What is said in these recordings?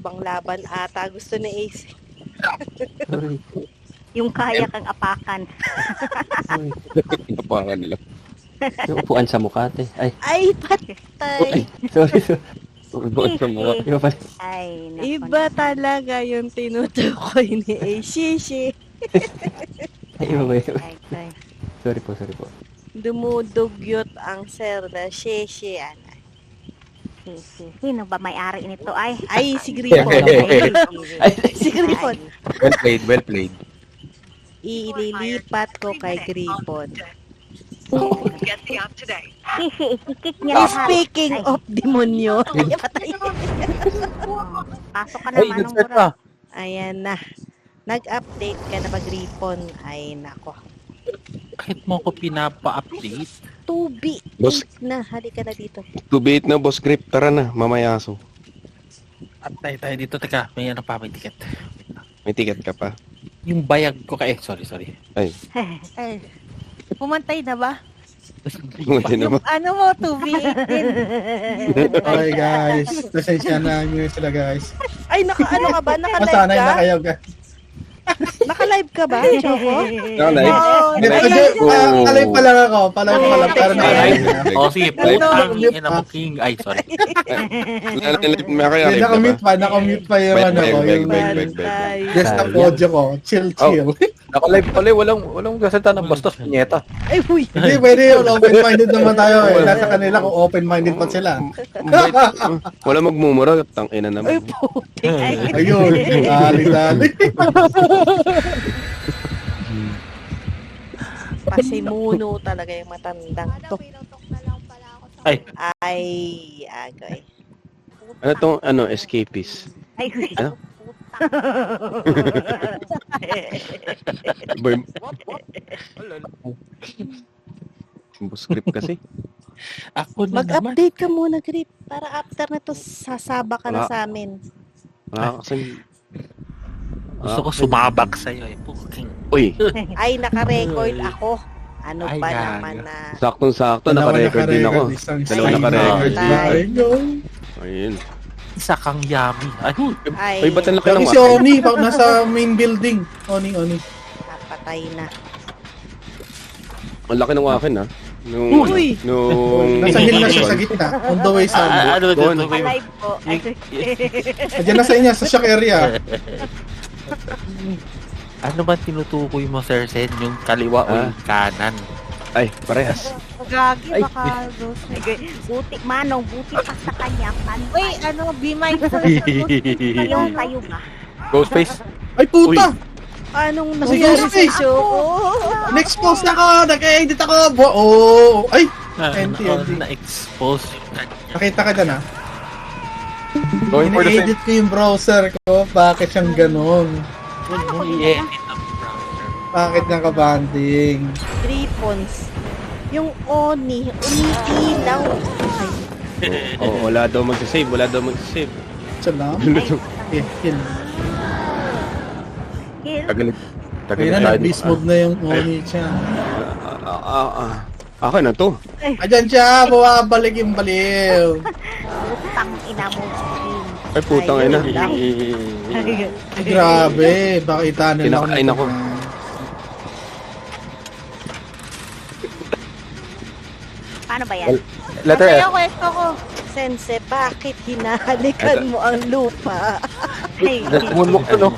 ibang laban ata gusto ni Ace. Sorry. Yung kaya kang apakan. Sorry. Napangan nila. Yung upuan sa mukha, te. Ay, Ay, patay. sorry. Buwan sa mukha. Iba pala. Ay, naku. Iba talaga yung tinutukoy ni Ace. Shishi. Ay, iba ba yun? Ay, ay. Sorry po. Dumudugyot ang sir na shishi. Sino ba may-ari nito? Ay, Ay, si Gripon. Ay, Si Gripon. Well played. Ililipat ko kay Gripon. Ikik niya lahat. Speaking Ay, of demonyo. Ay, patay. pasok ka Ay, naman ng nag-start mura. na. Ayan na. Nag-update ka na ba, Gripon? Ay, nako. Kahit mo ko pinapa-update. Tubi. Boss. Na, halika na dito. 2-8 na, boss grip. Tara na, mamayaso. At tayo dito. Teka, may ano pa, may ticket. May ticket ka pa. Yung bayag ko sorry. Ay, Ay, pumantay na ba? hindi naman. Ano mo, Tubi? Okay guys, pasensya na nyo sila guys. Ay, ano ka ba? Naka-live Masanay na ka? kayo guys. Naka-live ka ba, Choco? Naka-live? Oo, Hindi, Oh. palay pa lang ako. Palay pa lang. Pero Live. O sige, Live. putang ina mo king. Ay, sorry. May nakamute pa yung ano ko. Yung Pantay. guest na audio ko. Chill. Naka-live pala, walang gasalta ng bastos, punyeta. Ay, huy. Hindi, pwede yun. Open-minded naman tayo eh. Nasa kanila kung open-minded pa sila. Wala magmumura, tangina Ay, naman. puti. Ay, Ayun. Dali. pasimuno talaga yung matandang to. Ay. Ay, agay. Ano tong, escapist? Ay, Ano? Boy, boss grip kasi. Ako na naman. Mag-update ka muna, Grip. Para after na to, sasaba ka na Wala. sa amin. Wala kasi. Gusto ko sumabak sa'yo eh. Puking. Uy, Ay, naka-record ako. Ano Ay, ba gago. naman na... saktong-sakto, naka-record din ako. Dalawa naka-record. Ay. Ayun. Isa kang yummy. Ay, Ay, Uy, ba't ang laki Lagi ng si Oni, nasa main building. Oni. napatay na. Ang laki ng akin, ha? Nung... Uy! Nasa hill na siya sa gitna. On the way sa ano Doon. dito? live po. Ay, Diyan na sa inyo, sa shock area. Ano ba tinutukoy mo, Sir Sen? Yung kaliwa o yung kanan? Ay, parehas. Gagi, Ay. baka... buti, manong, buti pa sa kanya. Uy, ano, be mindful. Yung kayo ba? Ghostface. Ay puta! Anong Sige, nangyari sa sige. show? Na-expose na ako! Nag-edit ako! Oh! Ay! NT. Na-expose yung kanya. Nakita ka dyan ah. Going for the same. Ina-edit ko yung browser ko. Bakit siyang ganon? I-edit ang browser. Bakit nakabanding? Gripons. Yung Oni, umiilaw. Ay, Oh, wala daw magsasave. Salam. Okay, kill. Kill. Tagalit. Kaya na, nag-beast mode na yung Oni siya. Akin na to. Ayan siya! Bumabalik yung baliw! Putang ina mo. Ay, putang ina. Ay, grabe! Bakita nila Kinakain ako. Paano ba yan? Letter F. kwento ko. Sense, bakit hinahalikan mo ang lupa? Ay, Moonwalk to, no?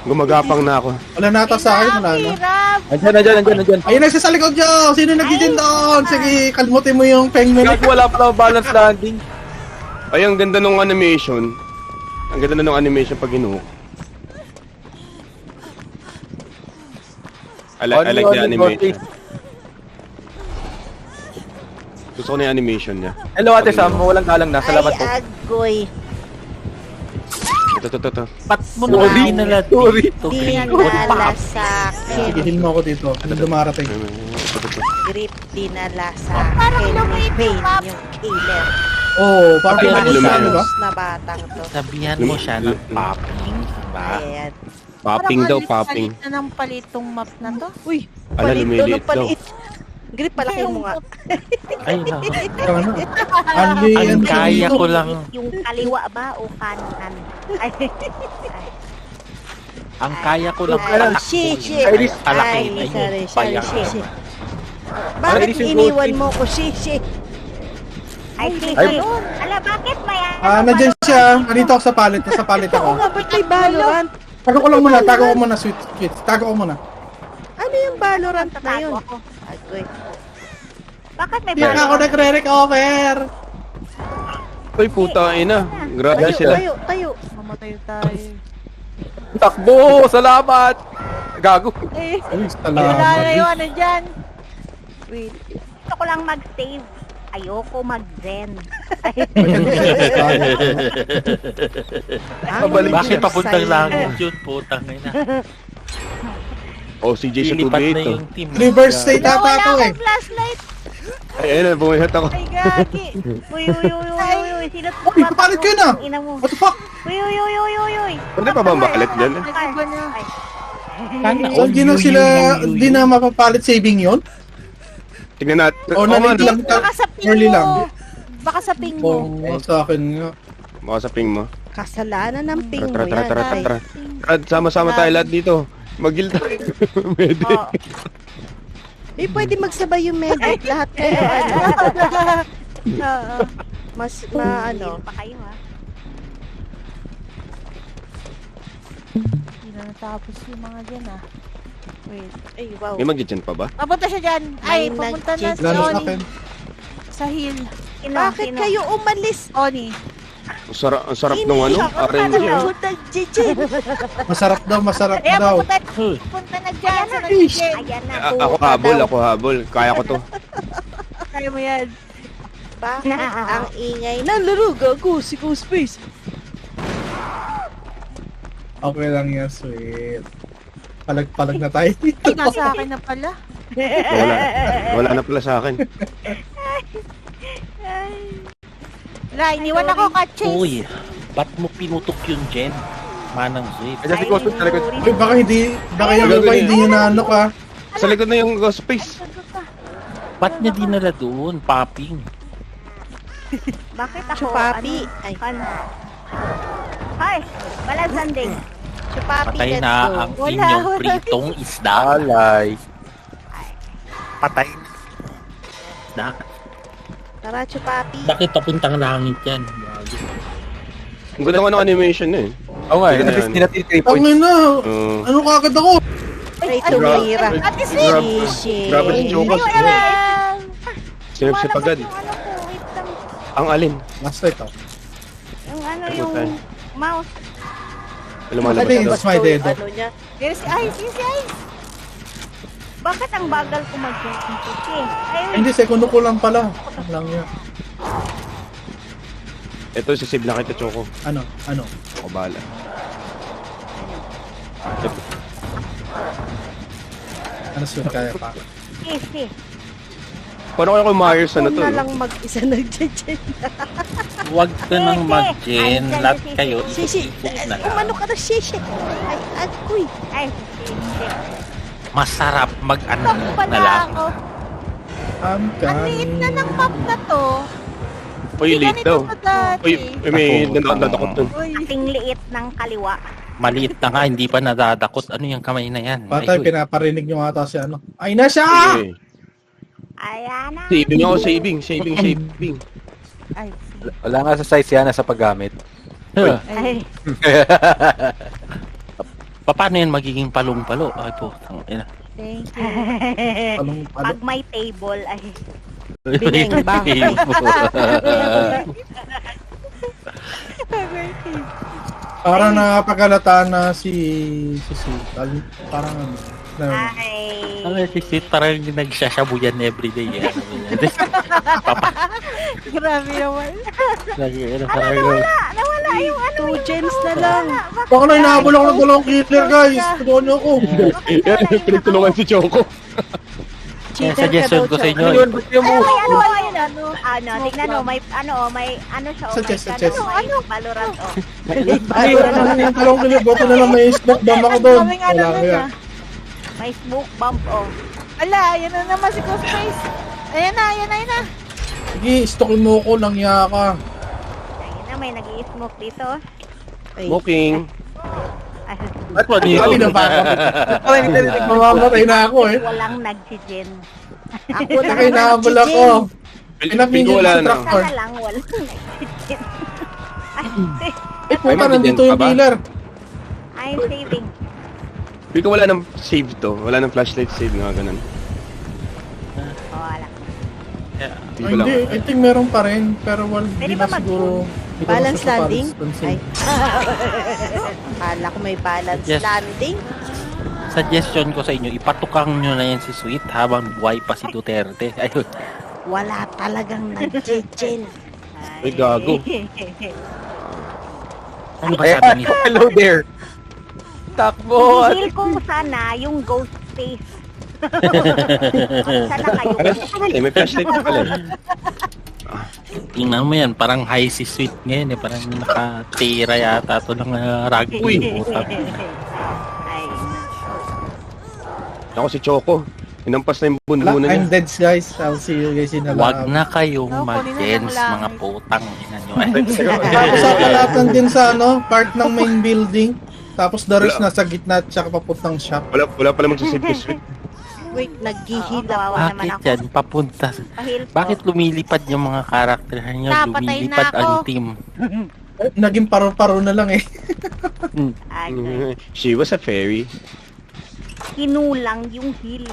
Gumagapang na ako. Wala nata sa akin, wala na. Hirap. Andyan. Ayun, nasa sa likod nyo! Sino nag-gigil doon? Sige, kalmutin mo yung pengmen. Gago, wala pala balance landing. Ay, ang ganda nung animation. Ang ganda na nung animation pag hinuhok. I like the animation. Gusto ko na yung animation niya. Hello, Ate Sam. Walang galang na. Salamat po. Ay, agoy. Ito. Ba't mo naman dinala dito? Dinala sa Sige, akin. heal mo ako dito. Ano dumarating? Grip, dinala sa akin. Ni Pain, yung killer. Oh, parang Ay, pinag ano ano ba? Na batang to. Sabihan mo siya ng popping, ba? Ayan. Popping daw, popping. Na ng palitong map na to. Uy, Ala, palito lumiliit ng palit. Grip, palaki mo nga. Ay, na. Ano? Anli, Ang ano, kaya dito? ko lang, Yung kaliwa ba o kanan? Ay, ang kaya ko lang Ay, patakbo. shishi. Ay, alakin. Ay, sorry, Ayun, sorry, bayang. shishi. Bakit Iris yung iniwan gold mo ko, shishi? ay, sige. Ay. Ala, bakit may Nandyan siya. Nandito ako sa palit. Nasa palit Oo ako. nga, ba't may Valorant? Tago ko lang muna. Tago ko muna, sweet kids. Tago ko muna. Ano yung Valorant na yun? Tatago ako. Agoy. Bakit may Hindi na ako nagre-recover. Uy, puta ina. Grabe Tayo, sila. tayo. Mamatay tayo. Takbo! Salamat! Gago. Eh, Ay, wala na salamat. yung ano dyan. Wait. Gusto ko lang mag-save. Ayoko mag-zen. Pabalik Bakit siya. papuntang langit yun? Putang ina. Oh, CJ sa Lilipat tubig na ito. yung team. Reverse state ata Wala to eh. akong flashlight. Ay, ayun na, bumihat ako. Ay, gagi. Uy, uy, uy, uy, uy, uy. Sino to? Uy, papalit kayo na. Ina mo. What the fuck? Uy, uy, uy, uy, uy, uy. Pwede pa bang bakalit dyan? Nag-iba na. Ay, So, hindi na sila, hindi na mapapalit saving yun? Tingnan natin. O, nalit lang. Baka sa ping Early mo. lang. Baka sa ping mo. Oo, sa akin nga. Baka sa ping mo. Kasalanan ng ping mo Tara, tara, yan. tara, Ay. tara. Tara, sama-sama tayo lahat dito. Mag-guild tayo. Pwede. oh. Eh, pwede magsabay yung medic. Lahat kayo, ano. Oo. Mas, ano. Pa kayo, ha? Hindi na natapos yung mga dyan, ah. Wait. Ay, wow. May mag-dyan pa ba? Papunta siya dyan. Ay, papunta na si Lalo sa Oni. akin. Sa hill. Sino, Bakit sino? kayo umalis? Oni. Ang sarap nung ano, RNG. oh. Putang Gigi. Masarap daw, masarap Ayan, daw. papunta na dyan. Sa Ish. nag-Gigi. Ayan na. Ako habol, ako habol. Kaya ko to. Kaya mo yan. Bakit ang ingay na laro? Gago, si Ghost Face. Okay lang yan, sweet. Palag-palag na tayo dito. Ay, nasa akin na pala. Wala na pala sa akin. Wala, iniwan ako ka-chase. Uy, ba't mo pinutok yung Jen? Manang sweet. Ayan si Cosmo sa likod. Uy, baka yung iba hindi nyo na ano ka. Sa likod na yung ghost space. Ba't niya dinala doon? Popping. Bakit ako? Chupapi. Ano? Ay, Ano? Ay, balag sanding. Chupapi, Patay let's na go. ang inyong pritong isda. Alay. Patay na. Isda. Tara, Chupapi. Bakit papuntang langit yan? Ang ganda ko ng animation na eh. Oo nga, Sige na at least yan. dinati 3 points. Tangin na. Oo. Ano kagad ako? Ay, tumira. Grabe- Shishi. Grabe si Chocos. Sinipsipagad. Yung ano ko, wait lang. Ang alin. Last night ako. Yung ano, Ano yung tayo? mouse. Lumalabas I think na it's my dedo. Ano niya? Yes, ice, yes, ice. Bakit ang bagal ko mag-jump eh? Ay, Hindi, segundo ko lang pala. Ano lang yan. Ito, sisib na kita, Choco. Ano? Ako bahala. Ano sweet kaya pa? yes, yes. Paano kaya kung Myers ano to? Ako na lang mag-isa nag-jen. Huwag ka nang mag-Jen. Lahat kayo, Shishi. ikot na lang. Umano ka na, Shishi. Ay, agoy. Ay, shit. Masarap mag-anak Map pa na lang. ako. I'm Ang liit na ng map na to. Uy, late daw. Ganito pa dati. Uy, may Ako, nandakot dun. Uy. Ating liit ng kaliwa. Maliit na nga, hindi pa nadadakot. Ano yung kamay na yan? Patay, Ay, pinaparinig nyo ata si ano. Ay na siya! Okay. Ayan na. Saving ako, saving. Ay, Wala nga sa size yan, nasa paggamit. Ay, paano yan magiging palong-palo? Ay po, ina. thank you. Anong, pag may table, ay. Binengbang. parang nakapaghalata na si parang ano. Ay. Ang sisit, parang nagsashabu yan everyday. Yan. Papa. Grabe naman. Nawala yung ano. 2 gems na lang. Baka na inahabol ako ng dalawang killer guys. Tulungan nyo ako. Yan, pinagtulungan si Choco. Kaya suggestion ko sa inyo. Yun, ba't yung mo? Ano, tignan mo, may ano siya, oh, Suggest, may suggest. ano, Valorant, oh. Ay, ano yung dalawang killer. Buti na lang may smoke bomb ako doon. Wala ko yan. May smoke bomb, oh. Ala, ayan na naman si Ghost Face. Ayan na. Sige, stokin mo ko lang yaka. Ayan na, may nag-i-smoke dito. Ay, Smoking. Ay, At what you Kanina pa ako. Mamamatay na ako eh. walang nag-gen. ako na Kaya nahabol ako. Feel ko wala na. Tractor. Sana lang walang nag-gen. Eh, puta, Ay, nandito yung pa ba? dealer. I'm saving. Feel ko wala nang save to. Wala nang flashlight save nga ganun. Oh, wala. Feel Ay, ko lang. hindi, I think meron pa rin. Pero well, Pwede hindi ba na siguro. hindi ko balance na sa landing? balance Ay. landing. Kala ko may balance Yes. landing. Suggestion ko sa inyo, ipatukang nyo na yan si Sweet habang buhay pa si Duterte. Ayun. Wala talagang nag-gen. Ay, gago. Ano ba sabi ni Hello there. Takbo. Feel ko sana yung ghost face. Sana kayo. Ano pa pala eh, may flashlight pa pala eh. Tingnan mo yan, parang high si Sweet ngayon eh. Parang nakatira yata ito ng rugby. Uy. Ay, Ako si Choco. Inampas na yung Wala, bunbunan I'm niya. dead guys. I'll see you guys in the Huwag lab. na kayong No, kunin na mag-dance, lang mga langit. putang ina nyo. Tapos sa kalatan din sa part ng main building. Tapos the rest nasa gitna at saka papuntang shop. Wala pala magsasave ko sweet. Wait, Oo, naghihila kawawa pa. naman Bakit ako. yan? Papunta. Pahil po. Bakit lumilipad yung mga karakter nyo? Napatay Lumilipad na ang ako. team. Eh, naging paro-paro na lang eh. Agad. She was a fairy. Kinulang yung heel.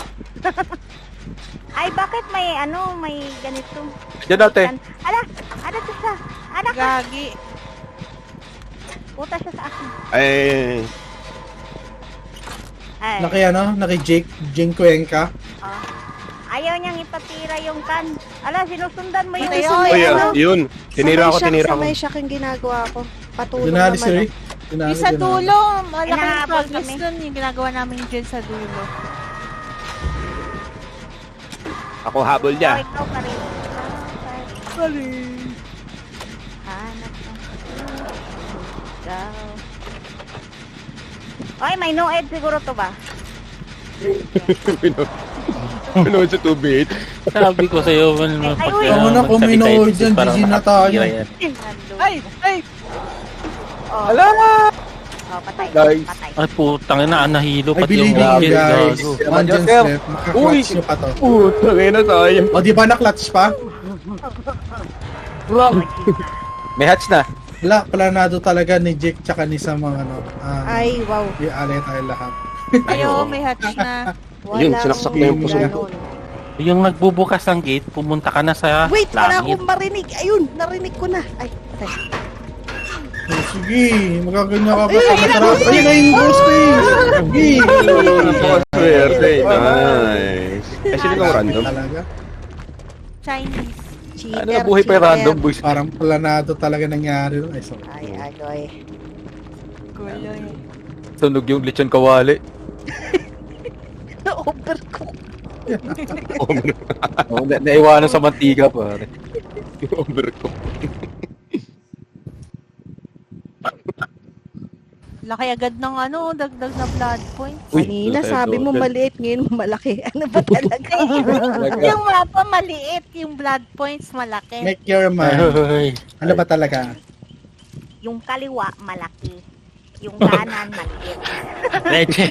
Ay, bakit may may ganito? Diyan natin. Ala, ano to siya? Anak ka. Gagi. Puta siya sa akin. Ay, Ay, Naki Jane Cuenca. oh. Ayaw niyang ipatira yung kan. Ala, sinusundan mo yun. Ito sa may oh, ano? yun. Tinira Sa ko. may shock yung ginagawa ko. Patulong Dinali si naman. Rick. Dinali, Sa dinali. dulo, malaki yung Hinahabol progress kami. nun, yung ginagawa namin dyan sa dulo. Ako habol Oh, niya. ikaw pa rin. Hanap ng ikaw. Ay, may no-ed siguro to ba? Pinood sa 2-bit. Sabi ko sa'yo, Ay, uy. Tama na, kung may no-word dyan, GG na tayo. Ay! Oh. Ala! Oh, patay. Guys. Patay. Ay putang ina, nahilo I pati yung believe in you gate, guys. gago. One Sir. step. Makaklutch nyo pa to. Tangin na tayo. O di ba na-clutch pa? May hatch na. Wala, planado talaga ni Jake tsaka ni sa mga Ay, wow. i-alay tayo lahat. Ayo, may hatch na. Yun, sinaksak na yung puso. ganon. Yung nagbubukas ng gate, pumunta ka na sa Wait, wala langit. akong marinig. Ayun, narinig ko na. Ay, patay. Oh, sige, magaganyan ka ba sa natarap? Ayun na yung ghost face! Sige! Swerte. Nice. Ay, sino kang random? Talaga. Chinese. Cheater, Ano na buhay pa yung cheater. random boys? Parang planado talaga nangyari. Ay, so. Ay, Aloy. Guloy. Tunog yung lechon kawali. Na-overcook. Oh, naiwanan sa mantika pare. Overcook. Laki agad ng dagdag na blood points. Uy, Kanina okay, sabi mo okay. maliit, ngayon malaki. Ano ba talaga? Yung mapa maliit, yung blood points malaki. Make your mind. Ay, Ano ba talaga? Yung kaliwa, malaki. Yung kanan, maliit. leche.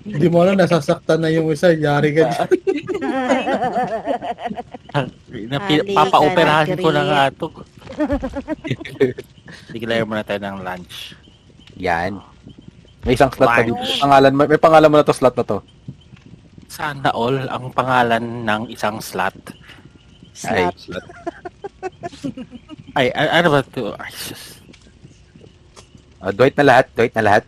Hindi mo alam, nasasaktan na yung isa. Yari ka dyan. Papa-operahan ko na Halika nga ito. Declare muna tayo ng lunch. Yan. May isang slot pa Lunch. dito. May pangalan mo na to slot na to. Sana all ang pangalan ng isang slot. Ay, Slap. Ay, ano ba ito? Ay, sus. Dwight na lahat. Dwight na lahat.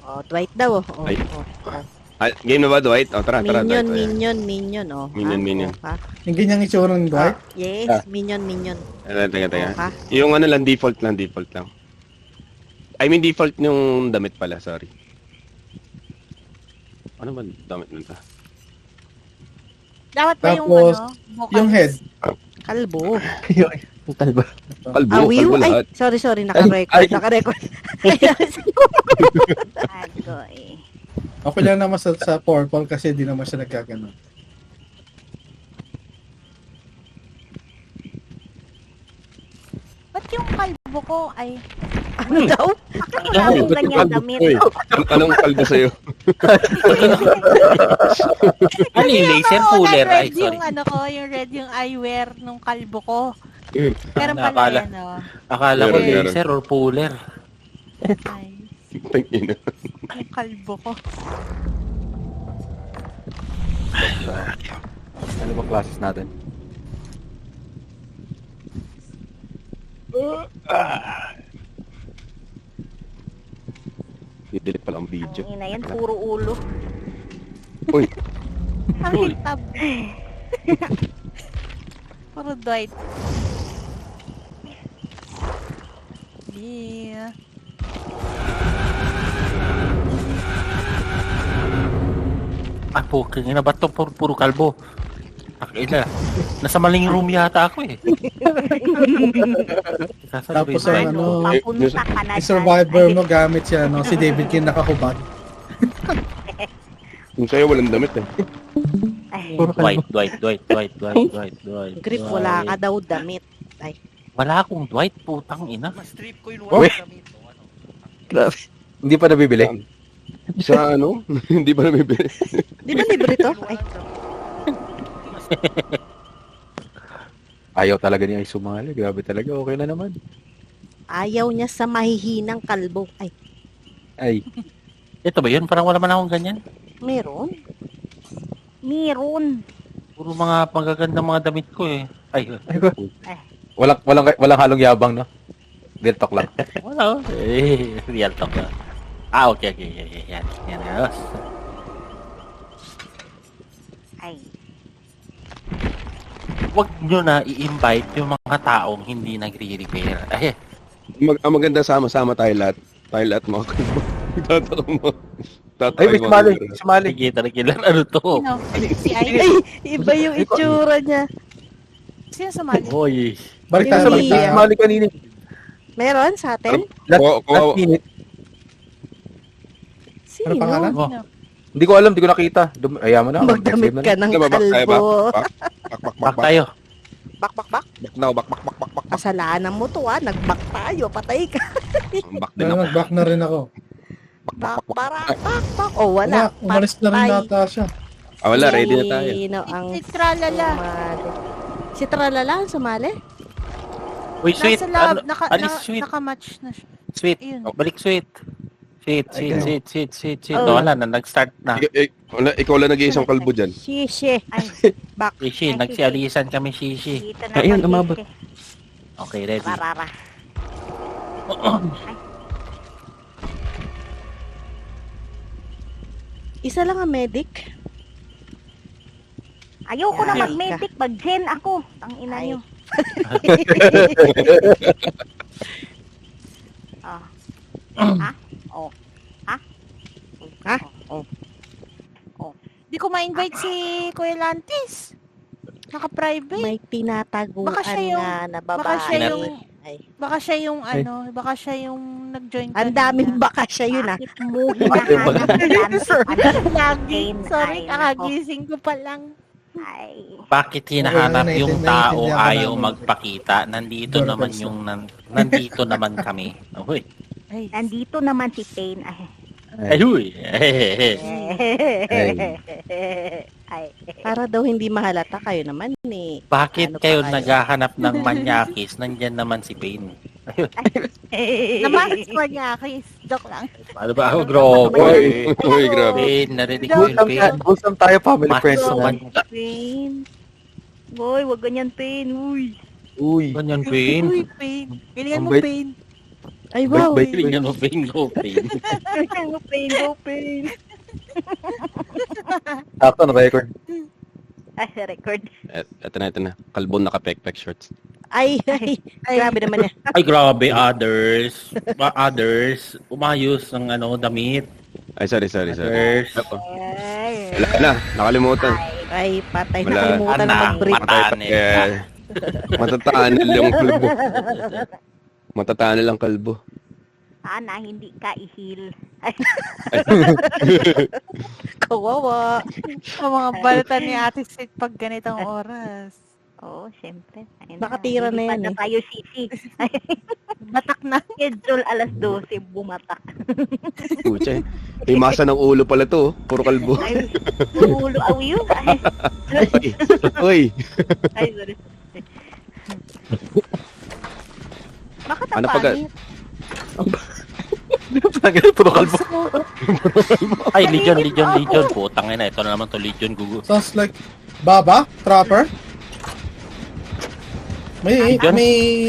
Oh, Dwight daw. Oh, Ay. oh, oh. Ah, game na ba, Dwight? Oh, tara, tara, Minion, Dwight. minion, oh. Minion, Ha? minion. Oh, ha? Yung ganyang itsura ng Dwight. Yes, Ah. minion. Teka. Oh, ha? Yung ano lang, default lang. I mean, default yung damit pala, sorry. Ano ba damit nito? Dapat ba yung Tapos, vocals? Yung head. Kalbo. Yung talba. Kalbo, Awiw? kalbo Ay, lahat. sorry, naka-record. Ay. Naka-record. Agoy. Okay lang naman sa purple kasi di naman siya nagkaganon. Ba't yung kalbo ko ay... Ano daw? Maraming ganyang damit. Uy, anong kalbo sa'yo? Ano yung laser Oo, cooler? Ay, red sorry. yung ano ko, yung red yung eyewear nung kalbo ko. Meron Nakala- pala yan, oh. Akala ko Meron. laser or puller. Ay, Tangina. yung kalbo ko. Ano ba classes natin? I-delete pala ang video. Ang ina yan, puro ulo. Uy, Ang Uy. hitab. Puro Dwight. Yeah. Ah, puking ina, ba't to puro kalbo? Akila. Nasa maling room yata ako eh. Tapos ang ano, Papunta ka na yung survivor mo gamit siya, no? Si David King nakakubad. yung sa'yo walang damit eh. Dwight. Grip, wala ka daw damit. Ay, Wala akong Dwight, putang ina. Grabe. Hindi pa nabibili. Sa ano? Hindi ba nabibili? di ba libre to? Ay, Ayaw talaga niya ay sumali. Grabe talaga. Okay na naman. ayaw niya sa mahihinang kalbo. Ay, Ay. Ito ba yun? Parang wala man akong ganyan. meron. Meron. Puro mga pagagandang mga damit ko eh. Ay, Walang halong yabang, no? Real talk lang. wala oh. Eh, real talk na. Ah, okay. Yan. Ayos. Ay. Huwag nyo na i-invite yung mga taong hindi nagre-repair. Ay, Ang maganda sama-sama tayo lahat. Tayo lahat mga kalbo. Tataka mo. Ay, may sumali. Sumali. sige, talaga ano to? Sino? Si Ay. Ay, iba yung itsura niya. Sino sumali? Hoy. Balik tayo, balik tayo. Sumali kanina. Meron sa atin? Last minute. Sino? Ano pangalan? Oh. Sino? Hindi ko alam, hindi ko nakita. Ayaw mo na. Magdamit ka ng Bak tayo ba? kalbo. Back tayo. Bak. Bak now, bak. Kasalanan mo to nagbak tayo, patay ka. Bak din ako. Nag-back na rin ako. Bak. Oh, wala. Umalis na rin Patay. nata siya. Ah, wala. Ready na tayo. Sino ang Si Tralala. sumali? Si Tralala ang sumali? Uy, sweet. Nasa lab. Ano, alis, sweet. Nakamatch na siya. Sweet. Ayun. Balik, sweet. Sweet. Oh. Wala na, nag-start na. Ikaw lang nag-iisang kalbo dyan. Shishi. Ay. Bak. Shishi, nagsialisan kami, Shishi. Dito na Ayun, pag- umabot. Okay, ready. Rarara. Isa lang ang medic. Ayoko na Ay. mag-medic. Mag-gen ako. Ang ina Ay. nyo. Ah. Ha? Oh. Ha? Di ko ma-invite si Kuya Lantis. Naka-private. May tinataguan Baka siya yung- nga na babae. Baka siya yung... Ay. Baka siya yung ano, baka siya yung nag-join Ang daming baka siya yun Bakit mo hinahanap yan? Lagi. Sorry, Ay, kakagising ko pa lang. Ay. Bakit hinahanap Okay, yung naiintindihan tao ko ayaw namin. magpakita? Nandito Door naman person. yung nandito naman kami. Uy. Ay, Nandito naman si Pain. Ay. Ayuy. Ay. Para daw hindi mahalata kayo naman ni. Bakit Ano pa kayo kayo? naghahanap ng manyakis? Nandyan naman si Pain. naman ko niya, Chris. Joke lang. Ano ba? Oh, grabe. Uy, grabe. Pain, narinig ko yung Pain. Wholesome tayo, family friends Mas naman. Pain. Boy, wag ganyan Pain. Uy. Uy. Ganyan, Pain. Uy, pain. Pilingan mo Ang bait. pain. Ay, wow. Bait, Ganyan mo, Pain. Go, Pain. Go Pain, go Pain. Sakto na record. Ay, record. Ito na. Kalbo naka-pek-pek shorts. Ay, grabe naman yan. Ay, grabe, others. Others. Umayos ng damit. Ay, sorry. Others. Ay. Wala na. Nakalimutan. Ay, patay. Wala. Nakalimutan na mag-break. Matanil. Matataan lang kalbo. Matataan lang kalbo. Sana hindi ka ihil. Ay, Kawawa. Ang mga balatan ni Ate Sid pag ganitong oras. oo, syempre. Ayun Nakatira na lilipad yan, eh. tayo, Sisi. Batak na. Schedule alas 12, bumatak. Pucha eh. May masa ng ulo pala to. Puro kalbo. Ay, ulo aw yun. Ay, Uy. ay, sorry. Bakit ang Ano pag- pangit? Puro kalbo. Ay, Legion. Putang ina, ito na naman to Legion, gugu. Sounds like Baba? Trapper? May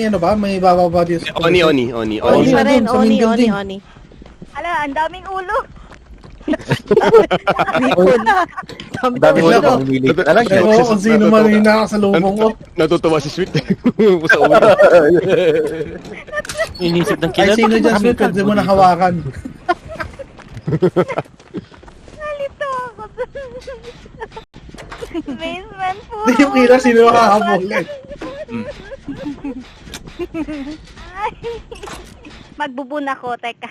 ano ba? May Baba ba dito? Oni. Oni Oni pa rin, nandun sa main Oni. building. Ala, ang daming ulo. Dami mo na pamili. Talaga. Pero kung sino man yung nakasalubong ko. Natutuwa si Sweet. Sa ulo. Inisip ng Ay, killer. sino dyan, Sweet? Pwede mo na hawakan. Nalito ako. Basement po. Hindi yung killer, sino makahabulin? Ay. Magbubun ako, teka.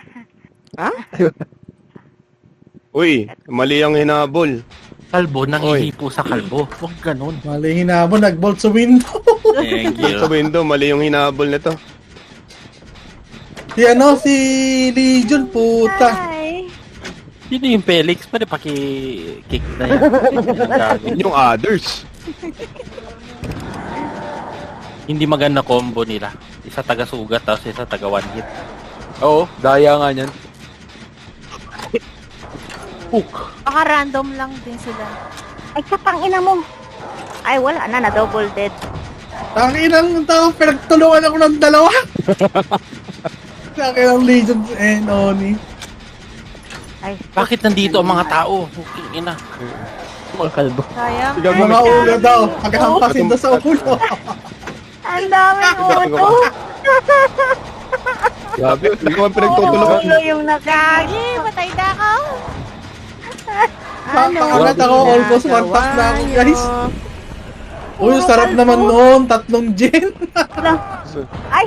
Uy, mali ang hinabol. Kalbo, nangihipo sa kalbo. Huwag ganun. Mali hinabo, nag-bolt sa window. Thank Sa you. window, mali yung hinabol nito. Si Legion, puta. Ay. Sino yung Felix? Pwede paki-kick na yan. Ang gago. Yung others. Hindi maganda combo nila. Isa taga-sugat, tapos isa taga-one hit. Oo, daya nga niyan. Baka random lang din sila. Ay, kapang ina mo. Ay, wala na, na-double dead. Takinang tao, pinagtulungan ako ng dalawa. Takinang Legion and Oni. Ay, Bakit nandito ang mga tao? Okay, ina. Mga kalbo. Sayang. Mga ulo daw, paghampasin daw sa ulo. ang daming ulo. Grabe, naman pinagtutulungan. Ulo yung nagagi. Gagi, patay na ako. Papangalat ako, almost one tap na ako, guys. Uy, sarap naman noon, 3 gen. Ay,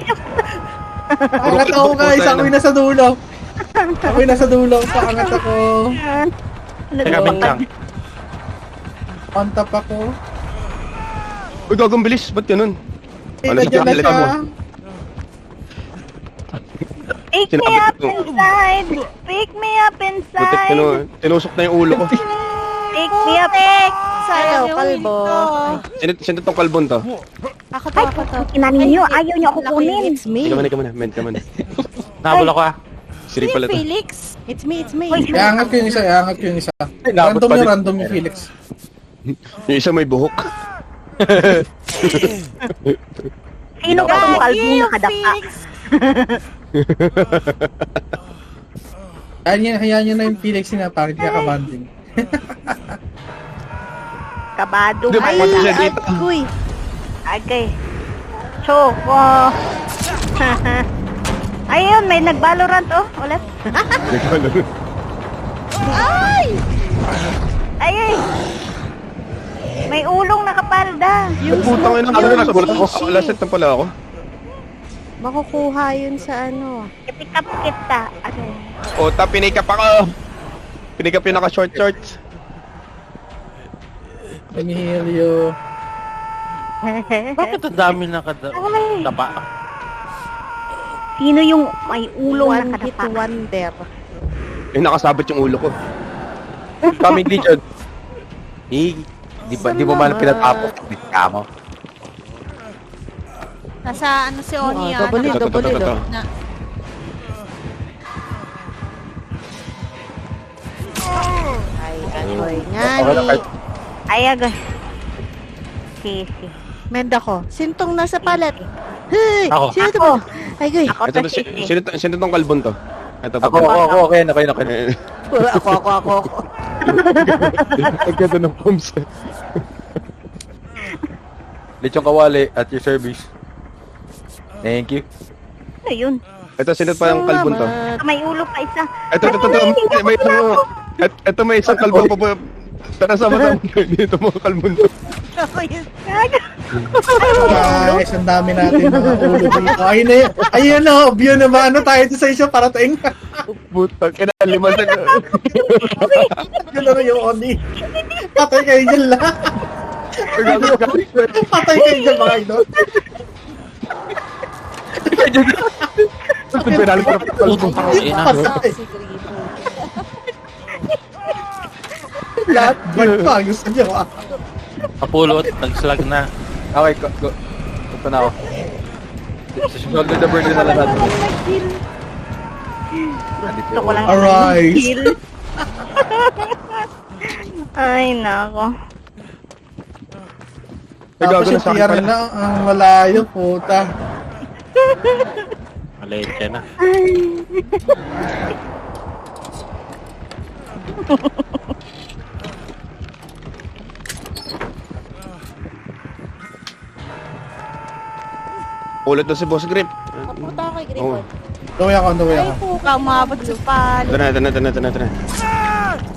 Pakangat ako, guys, ako'y nasa dulo. Ako'y nasa dulo, pakangat ako. Teka, bintang. On top ako. Uy, gagong bilis. Ba't ganun? Ano sa Nandiyan na tablet siya. mo? pick me Sinabit up ko. inside. Pick me up Butik, inside. tinusok na yung ulo ko. Pick me up. Sayang yung kalbo. window. Sino tong kalbon to? Ako to. Inanin nyo, ayaw nyo ako kunin. It's me. Ikaw man, ment ka man. Nabol ako ah. Siri pala to. Felix. It's me. Iangat ko yung isa. Inabot pa din. Random yung Felix. Yung isa may buhok. Sino ka itong kalbong yung nakadapa? Felix. Hayaan nyo na yung Felix na bakit niya kabanding. Kabado Hindi, ka bakit na. siya dito? Uy, Okay. Choco. Ayun, may nag-Valorant oh. Ulit. Ay! Ay! May ulong nakapalda. Putang ina, ano na nagulat ako. Alaset na pala ako. makukuha yun sa ano. I-pick up kita. Ano? Ota, pinikap ako. Pinikap yung naka-short shorts. Emilio. Bakit ang dami nakadapa? Sino yung may ulong One hit nakadapa? wonder. Yung nakasabot yung ulo ko. Coming Legion. Di mo man pinatapos. Kamo. Nasa ano si Oni ah. double hit, Ito, ito, double ito, hit. ito. Na, Ay, ako'y nga Okay lang, ni. kahit- Ay, agay. Sisi. Menda ko. Sintong nasa palet. Hey! Ako. Sino ito ba? Ay, goy. Ako Ito, to sisi. sino tong kalbon to? Ito pa. Ako, okay. Ako. Nagkata ng pumps. Lechong kawali at your service. Thank you. Ano yun? Ito, sino pa yung kalbon to? Salamat. May ulo pa isa. Ito, may isang kalbon pa po. Tara, sama dito mga kalbon to. Ako yun. Gago. Guys, ang dami natin mga ulo dito. Ayun na, view na ba? Ano tayo sa isa parating? Butang, kinaliman na. Yun na yung Oni. Patay kayo dyan lang. Patay kayo dyan mga idol. Putang ina. Patay. Lahat bag pa. Gusto niyo ah. Kapulot, nag-slag na. Okay, go. Ito na ako. Shoulder the burden na lang natin. Gusto ko lang Arise. kill. Ay, nako. Tapos yung PR na, ang malayo, puta. Maleche na. Ulit na si Boss Grip. Kapunta ako kay Oh. Gripon. Tuwi ako. Ay po, umabot sa palo. Ito na.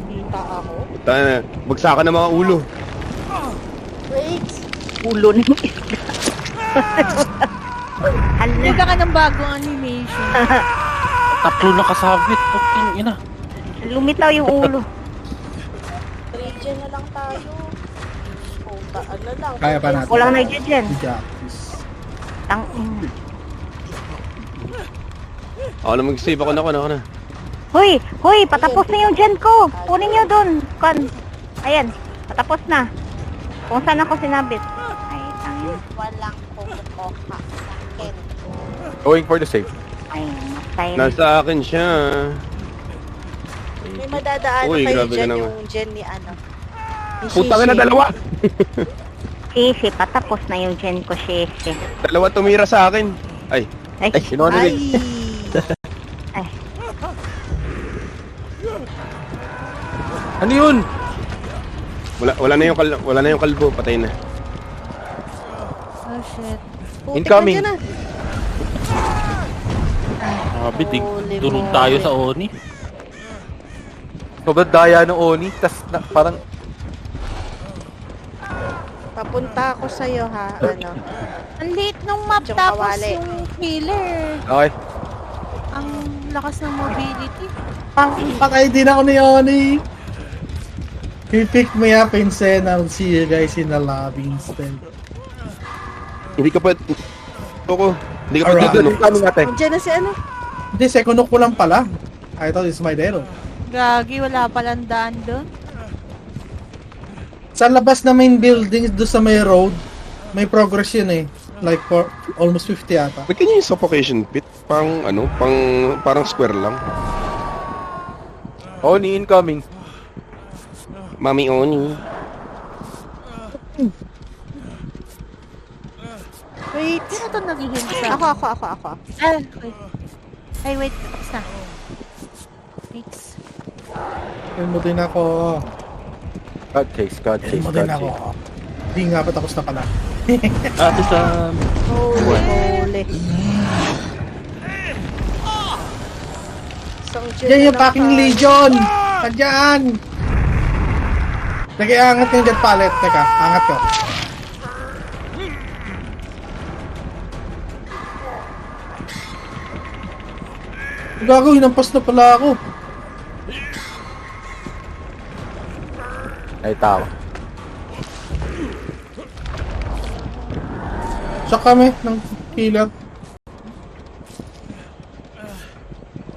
Kita ako. Tayo na. Bagsakan ng mga ulo. Wait. Ulo ng isda. Hindi Hala. ka ng bagong animation. Tatlo na kasabit. Putang ina. Lumitaw yung ulo. Region na lang tayo. Puta, ano lang. Kaya pa natin. Walang nag-dyan. Tangin. Ako na mag-save ako na. Hoy, patapos na yung gen ko. Kunin nyo dun. Ayan, patapos na. Kung saan ako sinabit. Ay, tangin. Walang kumukoka sa akin. Going for the save. Ay, matay. Nasa akin siya. May madadaanan Uy, kayo grabe dyan ka naman. yung gen ni ano. Ni Putang Shishi. na dalawa. Sisi, patapos na yung gen ko, Sisi. Dalawa tumira sa akin. Ay, Ay, Kinuha na Ay! rin. Ano yun? wala na yung kalbo, patay na. Oh shit. Putik Incoming. na dyan, Sabi, Holy durog moly. tayo sa Oni. Sobrang daya ng Oni. Tas parang Papunta ako sa'yo ha, ano. Ang liit ng map Yung tapos kawali. yung killer. okay. Ang lakas ng mobility. Patay din ako ni Oni. He picked me up and said, I'll see you guys in the lobby instead. Hindi ka pa... Toko. Hindi ka pa Alright. dito. Kami natin. Nandiyan na si ano. Hindi, second hook ko lang pala. I thought it's my dero. Gagi, wala palang daan doon. Sa labas na main building, doon sa may road, may progress yun eh. Like for almost 50 ata. Ba't kanya yung suffocation pit? Parang square lang. Oni incoming. Mami Oni. Wait. Sino to nag-hint sa? Ako. Ah, okay. Ay, wait. Tapos na. Thanks. Ayun mo din ako. God chase. Ayun mo din ako. Hindi nga pa tapos na pala. Ate Sam. Holy. Isang gen Yan na yung lang packing tayo. legion! Tandyan! Nag-iangat yung jet pallet. Teka, angat ko. Gago, hinampas na pala ako. Ay, tao. Shock kami ng killer.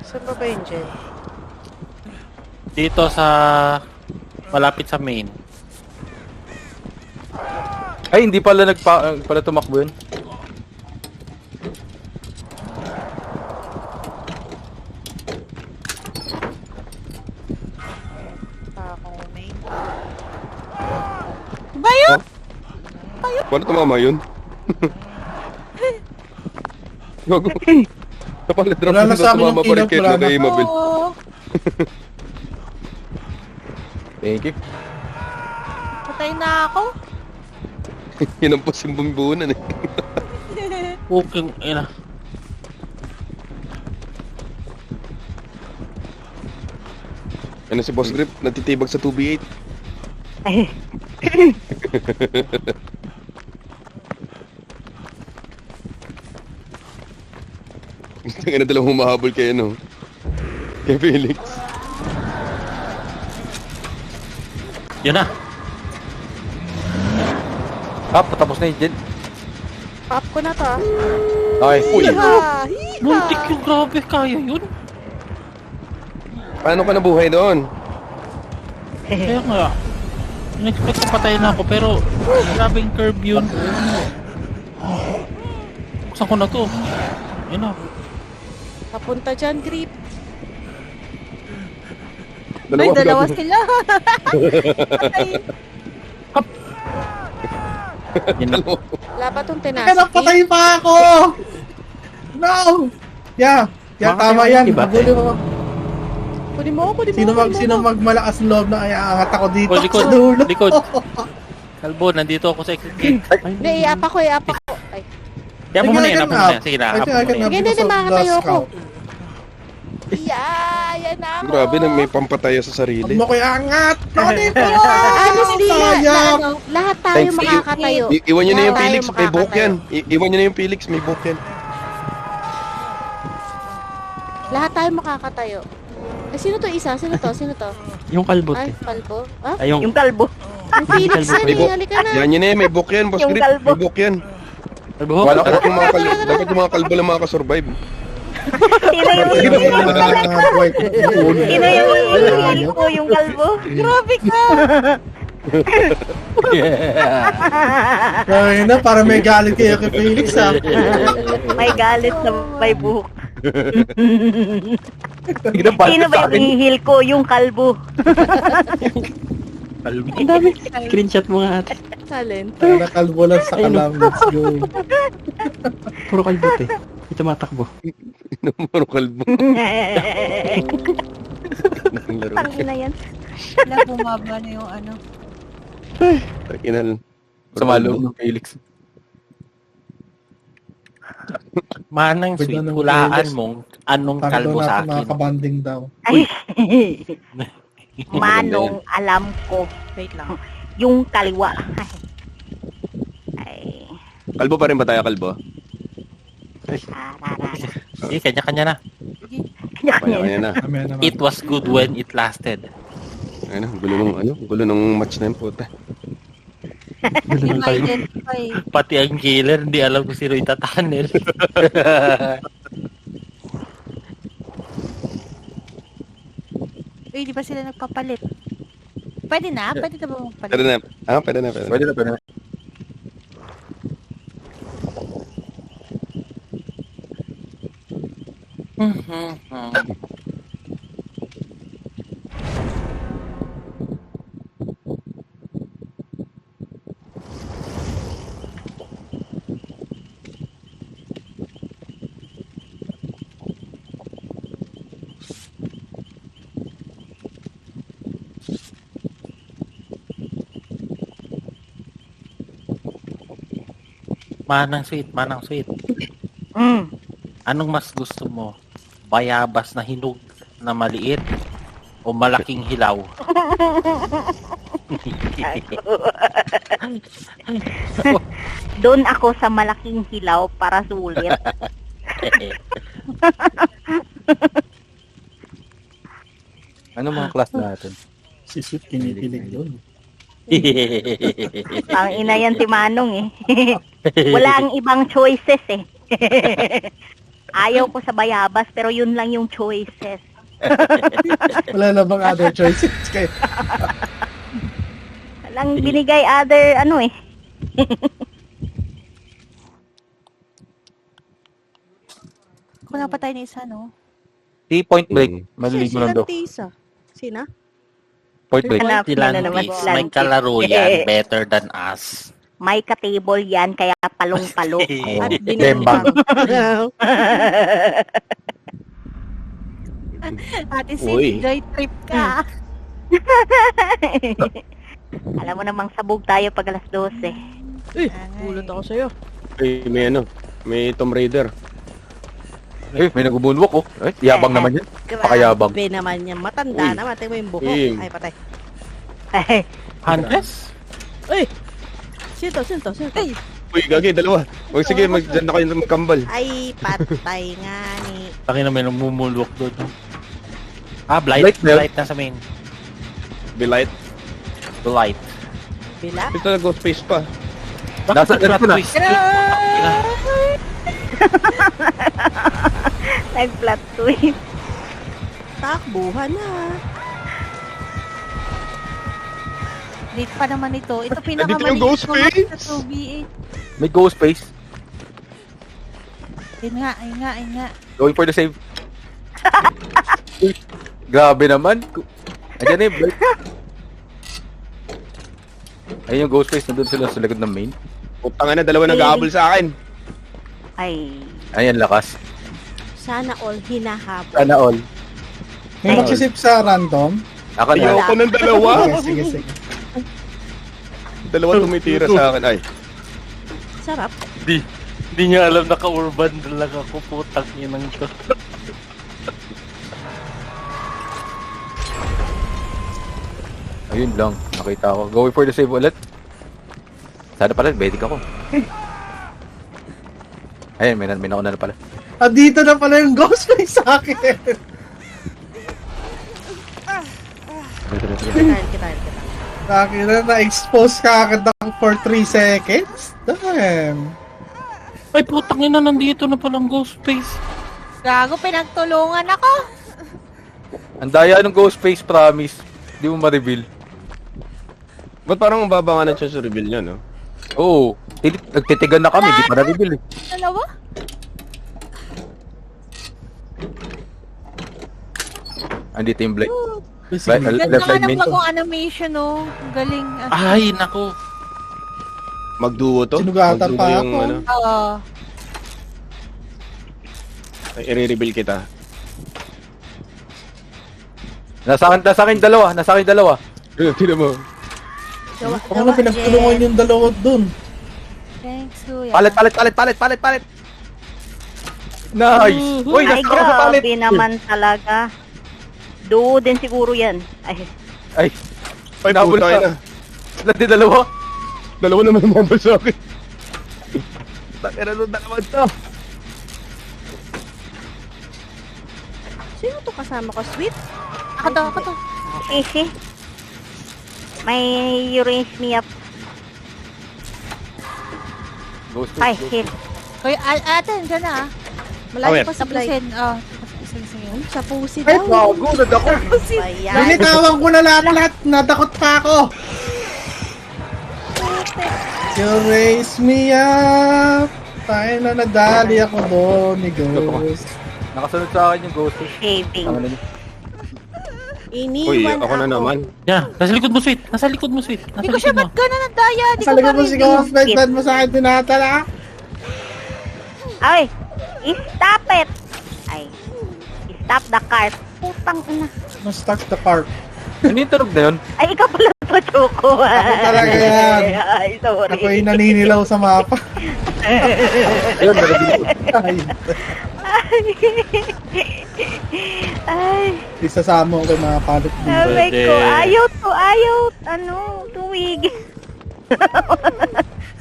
Saan ba yung gen? Dito sa... malapit sa main. Ay, hindi pala pala tumakbo yun. Ako may. Ba yun? Paano tumama yun? Gago. Napaladrop Wala na sa amin yung tumama pa rin kilap, kahit wala na. nagay mabil. Oo. Thank you. Patay na ako. Hinampos yung bumbunan eh. Puking ina. Ano si Boss Grip? Natitibag sa 2v8. ay, Gusto nga na talang humahabol kayo, no? Kay Felix. Yun na. Ah, patapos na yun, Jen. Pop ko na to ah. Okay. Hiha! Muntik yung grabe, kaya yun. Paano ka nabuhay doon? Kaya nga. In-expect na patay na ako, pero grabing curve yun. Buksan ko na to. Yun na. Papunta dyan, Grip. Ay, dalawa sila. Yun na. Wala pa tong Kaya tenacity. napatay pa ako! No! Yeah, tama yan. Iba, Habulin mo. Kunin mo, kunin mo. Sino magmalakas ng loob na iaangat ako dito Oh, likod, sa dulo. likod. Kalbo, nandito ako sa exit gate. Hindi, iapa ko. Ay. Kaya mo muna yan, apa mo na yan. Sige na, apa mo na yan. Sige, hindi, makakatayo ako. Yeah, yan na ako. Grabe, may pampataya sa sarili. Huwag mo ko iangat! Tony po! Honestly, Sayang! lahat tayo Thanks, makakatayo. Iwan nyo na yung Tayo Felix, may buhok yan. makakatayo. Iwan nyo na yung Felix, may buhok yan. Lahat tayo makakatayo. Eh, sino to isa? Sino to? Yung kalbot Ay, eh. palbo. Ah, Ay, Yung kalbo. yung Felix yan May eh. buhok. Halika na. Yan yun eh, may buhok yan, boss Yung Grip. kalbo. May buhok yan. Kalbo, Wala ko. Dapat yung mga kalbo lang makakasurvive. Sino yung Sino hihil ko yung kalbo? Grabe ka. Ay na, para may galit kayo kay Felix ah. May galit na may buhok. Sino ba? Sino ba yung hihil ko? Yung kalbo. kalbo. Ang dami. Screenshot mo nga ate. Talent. Para kalbo lang sa kalam. Let's go. Puro kalbot eh. Ito matakbo. Puro kalbo. Ang laro. Tangina yan. Wala, bumaba na yung ano. Inal. Sumalo ng Felix. Manang Pwede sweet, na ng hulaan Felix. mong anong Para kalbo daw sa natin akin. makakabanding daw. Ay. Manong alam ko. Wait lang. Yung kaliwa. Ay. Kalbo pa rin ba tayo, kalbo? Sige, kanya-kanya na. Kanya na. Kami naman. It was good when it lasted. Ano, gulo ng match na yung puta. Gulo ng kalbo. Ma-identify. Pati ang killer, hindi alam kung sino itatunnel. Uy, di ba sila nagpapalit? Pwede na? Pwede na ba magpalit? Pwede na. Ah, pwede na. Pwede na, pwede na. Manang sweet, manang sweet. Mm. Anong mas gusto mo? Bayabas na hinog na maliit o malaking hilaw? Doon ako sa malaking hilaw para sulit. Ano mga class natin? Si Sweet kinikilig doon. Ang ina yan si Manong eh. Wala ang ibang choices eh. Ayaw ko sa bayabas pero yun lang yung choices. Wala na bang other choices kayo? Walang binigay other ano eh. Kung napatay na isa, no? 3 point break. Maliligo lang daw. Tisa. Sina? Point break. Hanapin na naman Tilantis, si may Lantis. kalaro yan, better than us. May ka-table yan kaya palong-palo. At Dembang. Ate Uy. Sid, joy trip ka. Alam mo namang sabog tayo pag alas 12. Gulat ako sa'yo. May may Tomb Raider. Eh, may nag-moonwalk oh. Eh, yabang naman yan. Pakayabang. Grabe naman yan. Matanda Uy. naman. Tingnan mo yung buhok. Uy. Ay, patay. Huntress? Uy! Sino to? Ay, Uy, gagi, dalawa. Huwag sige, dyan na kayo magkambal. Ay, patay nga ni. Taki na may namumulwak doon. No? Blight. Blight na yun. Blight na sa main. Bilight. Blight. Bila? Ito na ghost face pa. Nasa- Bakit nasa na? twist? Ina. Nag-plot twist. Takbuhan na. late pa naman ito. Ito Nandito yung pinakamaliit ghost ko nga face. sa 2v8. May ghost face. Ayun nga. Going for the save. Uy, grabe naman. Ayan eh, Blight. Ayun yung ghost face, nandun sila sa likod ng main. Putang na, dalawa nag-aabol sa akin. Ay. Ayan, lakas. Sana all hinahabol. Sana all. May magsisip sa random. Ako na. Ayoko ng dalawa. Sige. Dalawa tumitira sa akin. Ay, Sarap. Di niya alam na ka-urban talaga ako. Putang inang to. Ayun lang, nakita ko. Going for the save ulit. Sana pala, medic ako. Ayun, may nauna na pala. Ah, dito na pala yung ghost face sa akin. Kita. Sa akin na-expose ka agad ako for 3 seconds. Damn. Ay, putang ina, nandito na palang ghost face. Gago, pinagtulungan ako. Ang daya ng ghost face, promise. Hindi mo ma-reveal. ba't parang mababa nga na siya sa reveal niya, no? Oo. Nagtitigan na kami, di pa na-reveal eh. Dalawa? Andito yung Blight. Sige. Ganda Left nga side main ng to. bagong animation, oh. Ang galing. Ay, nako. Magduo to. Sinugatan Magduo pa yung, ako. ano, Oo. ay, i-reveal kita. Nasa akin dalawa. Tinan mo. Ako na pinagtulungan yung dalawa dun. Thanks, Kuya. Palit. Nice! Uy, Ay, nasa ako sa palit! grabe naman talaga. Duo din siguro yan. Ay, Ay, Ay, Nabol puta ka. na. lahat din dalawa. Dalawa naman umambal sa akin. Takira nung dalawa to. Sino to kasama ko? Sweet? Ako to. easy. May you raise me up. Ghost Ay, face. hit. Kuya, ate, dyan na, ah. Malayo Aware. pa sa blight. Tapusin, oh. Sige. Sa pusi Ay, daw. Gago, nadako. Ayan. Nilitawan ko na lahat. Nadakot pa ako. You raise me up. Tayo na nadali ako doon ni Ghost. Nakasunod sa akin yung ghost face. Shaving. Tama na niya. Iniwan Uy, ako na naman. Yeah, nasa likod mo, sweet. Nasa likod mo, sweet. Hindi ko siya ba't gano'n ang daya? Di Sa ko likod mo si ma-reveal. Ghost, ba't mo sa akin tinatala? Ay, stop it. Ay, stop the cart. Putang ina. Na-start the cart. Ano yung tunog na yun? Ay, ikaw pala to, Choco. Ako talaga yan. Ay, sorry. Ako yung naninilaw sa mapa. Ayun, na-reveal ko. Ay, Isasama ko mga palit dito. sabi Pwede. ko, ayaw. Ano, tumigil.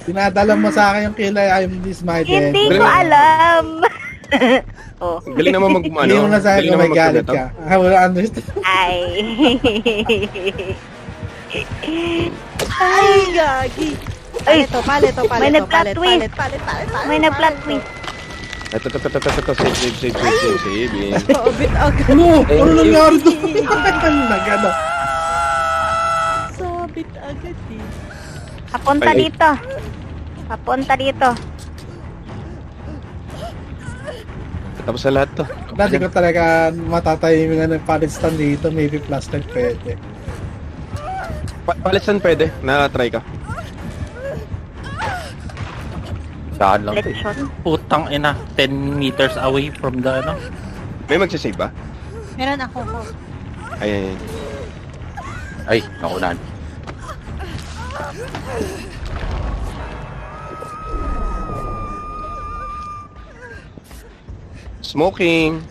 Dinadala mo sa akin yung kilay, I'm this my dead. Hindi ko alam. Oh, Galing naman Hindi mo na sa akin kung may galit ka. I will understand. ay. Ay, gagi. Ay, Palit to. may nag-plot twist. Palit. May nag-plot twist. Ito. Save. Paubit agad. Ano nangyari doon? Nagano. Sabit agad eh. Papunta Ay. dito. Papunta dito. Tapos sa lahat to. Dati ko talaga matatayimingan ng palit stand dito. Maybe plus 10 pwede. Palitan pwede. Na-try ka. Saan lang to Let's eh. shot. Putang ina, 10 meters away from the, ano? May magsisave ba? Meron ako. Ayan. Ay, nakunan. Smoking.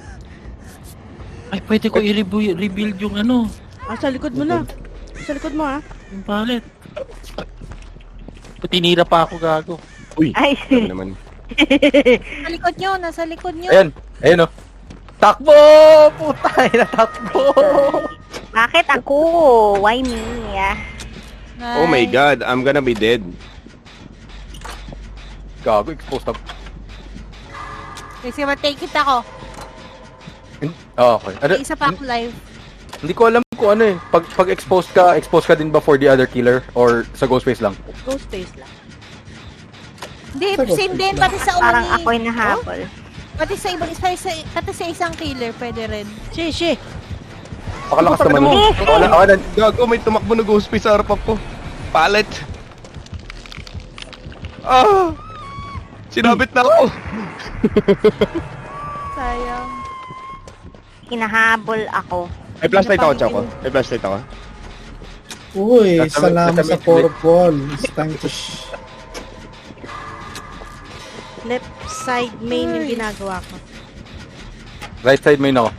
Ay, pwede ko i-rebuild yung ano, Sa likod mo na. Sa likod mo ha. yung pallet. Tinira pa ako gago. Uy, Ay, sabi naman. Nasa likod nyo, nasa likod nyo. Ayan. Ayan oh. Takbo! Putay na takbo! bakit ako? Why me? Nice. Oh my god, I'm gonna be dead. Gago, exposed ako. Kasi matake it ako. Oh, okay. Ano, May isa pa ako live. hindi ko alam kung ano eh. Pag exposed ka din ba for the other killer? Or sa ghost face lang? Ghost face lang. Hindi, Sagot same din. lang. Pati sa Parang uni. ako'y nahabol. Pati sa ibang pati sa isang killer, pwede rin. She. Pakalakas naman mo. Eh, Wala, wala. Gago, may tumakbo na ghost face sa harapan ko. Palit. Ah! Sinabit na ako. Sayang. Hinahabol ako. May flashlight ako, Choco. May flashlight ako. Uy, Nasa- salamat nasa sa fourth wall. It's time to Left side main yung ginagawa ko. Right side main ako.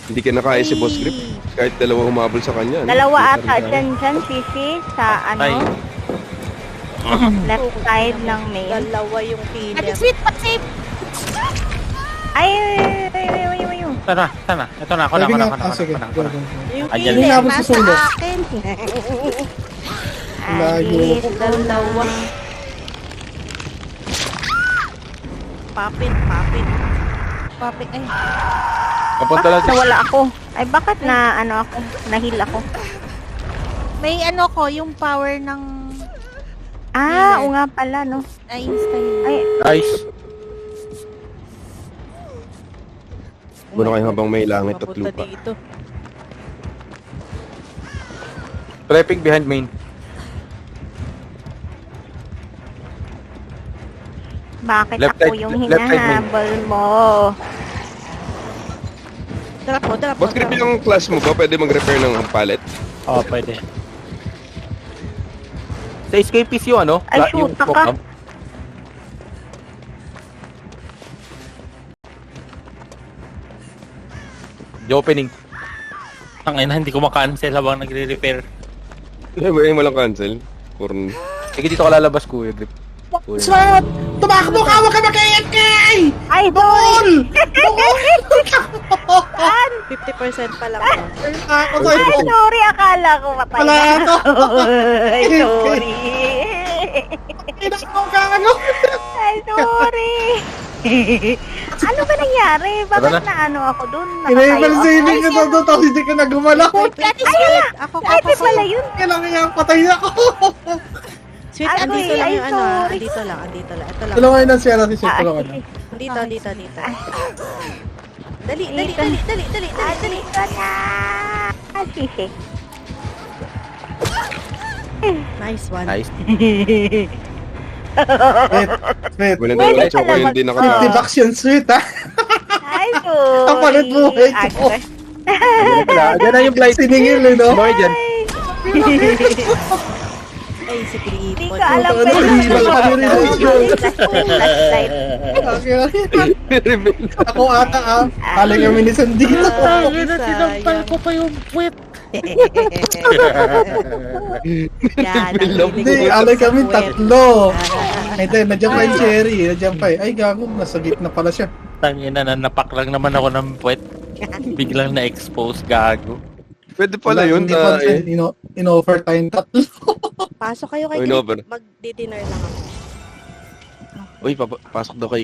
Hindi ka nakaya si Boss Grip. Kahit dalawa humabol sa kanya. ano? Dalawa ata dyan, Shishi, sa Ay. left side ng main. Dalawa yung Ate killer. Sweet, pa-save! Ay. Sana. Ito na, ako na. Sige, go, go, go. Yung Ayan. Hindi killer, na ako nasa susunod. akin. Layo. Dalawa. Papit. Papit, ay. Napunta lang. Nawala ako. Ay, bakit na, ako, nahil ako? May ano ko, yung power ng Oo nga pala, no? ay insta-heal. Ay, Nice. Muna kayo habang may langit at Papunta lupa. dito. Prepping behind main. bakit Left ako side- yung left side main. hinahabol mo? Drop mo. Boss Grip, yung class mo ba pwede mag-repair ng pallet? Oh, pwede. Sa escapist yung ano? Ay, yung shoota smoke ka. bomb. The opening. Tangina, hindi ko makancel habang nagre-repair. Eh, walang cancel. Porn. Sige, dito ka lalabas, Kuya Grip. Kuya. Swat! Tumakbo ka! Huwag ka mag-AFK! Ay, Bukol! Bukol! 50% pa lang ako. Ako sa'yo. Ay, sorry, akala ko patay Wala na. ako. Ay, sorry. Kinakaw ka ano? Ay, sorry. Ano ba nangyari? Tara Bakit na. na ano ako dun? Enable saving ka doon tapos hindi ka na gumalaw. Ate Ay, Sweet! ala! Ako, Ay, di pala yun. Kailangan nga patay na ako. Sweet, Ay, andito lang ay, yung ano. sorry. Andito lang. Ito lang. Tulungan na siya natin siya. Ah, Tulungan na. sige. Dito. Dali. Dali ka na. Sisi. Nice one. Nice. Sweet. Walang Pwede dalawa, Choco, pala hindi mag- nakatama. 50 bucks yun, sweet ha? Ay, sorry. Ang palit mo, eh. Agres. Diyan na yung blight. Siningil eh, no? Sumaway dyan. Ay, si Hindi Creepot. ko alam Ano, pwede hindi ba ba kami flashlight. Ako ata ah. Haling kami ni Sandito. Sinampal ko pa yung puwet. Yan, ang Hindi, alay kami tatlo. Hindi, nandiyan pa yung Cherry. Nandiyan pa eh. Ay, gago. Nasa gitna pala siya. Tangina na napak lang naman ako ng puwet. Biglang na-expose, gago. Pwede pala yun. Hindi pa in-offer tayong tatlo. Pasok kayo kay Ay, no, pero- Creep. Mag-dinner lang ako. Uy, pasok daw kay